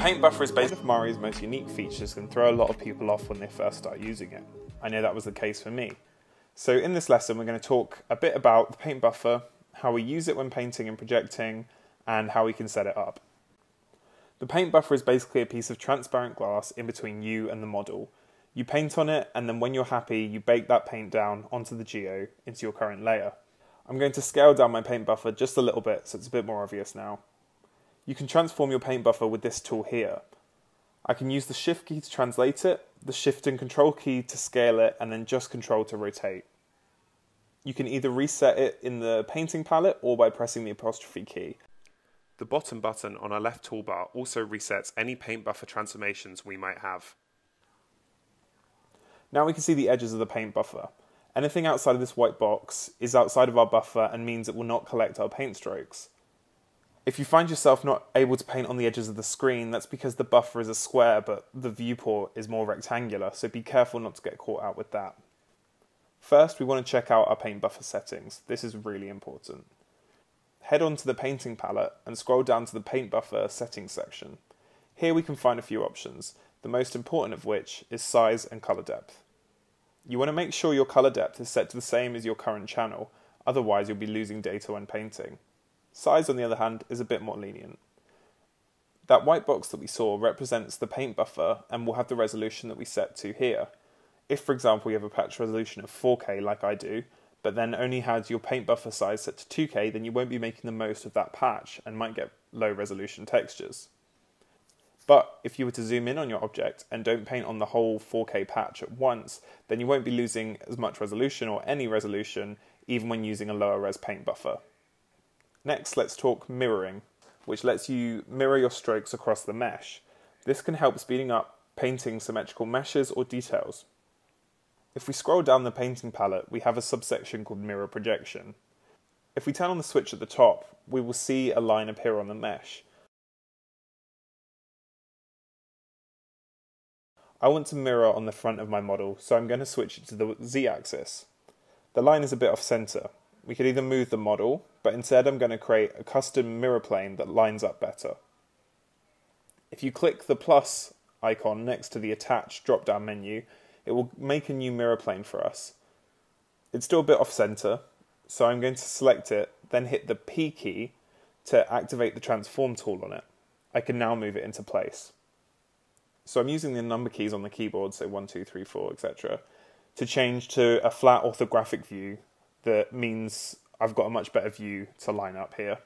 paint buffer is basically one of Mari's most unique features and throw a lot of people off when they first start using it. I know that was the case for me. So in this lesson we're going to talk a bit about the paint buffer, how we use it when painting and projecting, and how we can set it up. The paint buffer is basically a piece of transparent glass in between you and the model. You paint on it, and then when you're happy you bake that paint down onto the geo into your current layer. I'm going to scale down my paint buffer just a little bit so it's a bit more obvious now. You can transform your paint buffer with this tool here. I can use the shift key to translate it, the shift and control key to scale it, and then just control to rotate. You can either reset it in the painting palette or by pressing the apostrophe key. The bottom button on our left toolbar also resets any paint buffer transformations we might have. Now we can see the edges of the paint buffer. Anything outside of this white box is outside of our buffer and means it will not collect our paint strokes. If you find yourself not able to paint on the edges of the screen, that's because the buffer is a square but the viewport is more rectangular, so be careful not to get caught out with that. First, we want to check out our paint buffer settings. This is really important. Head on to the painting palette and scroll down to the paint buffer settings section. Here we can find a few options, the most important of which is size and color depth. You want to make sure your color depth is set to the same as your current channel, otherwise you'll be losing data when painting. Size, on the other hand, is a bit more lenient. That white box that we saw represents the paint buffer and will have the resolution that we set to here. If, for example, you have a patch resolution of 4K like I do, but then only had your paint buffer size set to 2K, then you won't be making the most of that patch and might get low resolution textures. But if you were to zoom in on your object and don't paint on the whole 4K patch at once, then you won't be losing as much resolution or any resolution even when using a lower res paint buffer. Next, let's talk mirroring, which lets you mirror your strokes across the mesh. This can help speeding up painting symmetrical meshes or details. If we scroll down the painting palette, we have a subsection called mirror projection. If we turn on the switch at the top, we will see a line appear on the mesh. I want to mirror on the front of my model, so I'm going to switch it to the Z-axis. The line is a bit off center. We could either move the model, but instead I'm going to create a custom mirror plane that lines up better. If you click the plus icon next to the attach drop-down menu, it will make a new mirror plane for us. It's still a bit off center, so I'm going to select it, then hit the P key to activate the transform tool on it. I can now move it into place. So I'm using the number keys on the keyboard, so 1, 2, 3, 4, etc., to change to a flat orthographic view. That means I've got a much better view to line up here.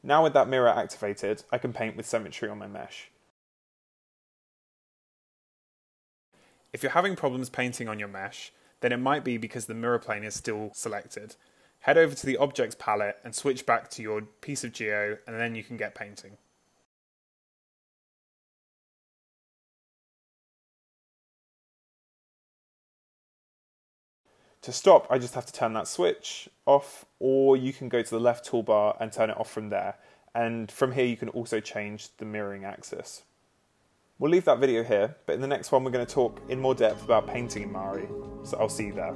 Now with that mirror activated, I can paint with symmetry on my mesh. If you're having problems painting on your mesh, then it might be because the mirror plane is still selected. Head over to the Objects palette and switch back to your piece of geo, and then you can get painting. To stop, I just have to turn that switch off, or you can go to the left toolbar and turn it off from there. And from here you can also change the mirroring axis. We'll leave that video here, but in the next one we're going to talk in more depth about painting in Mari, so I'll see you there.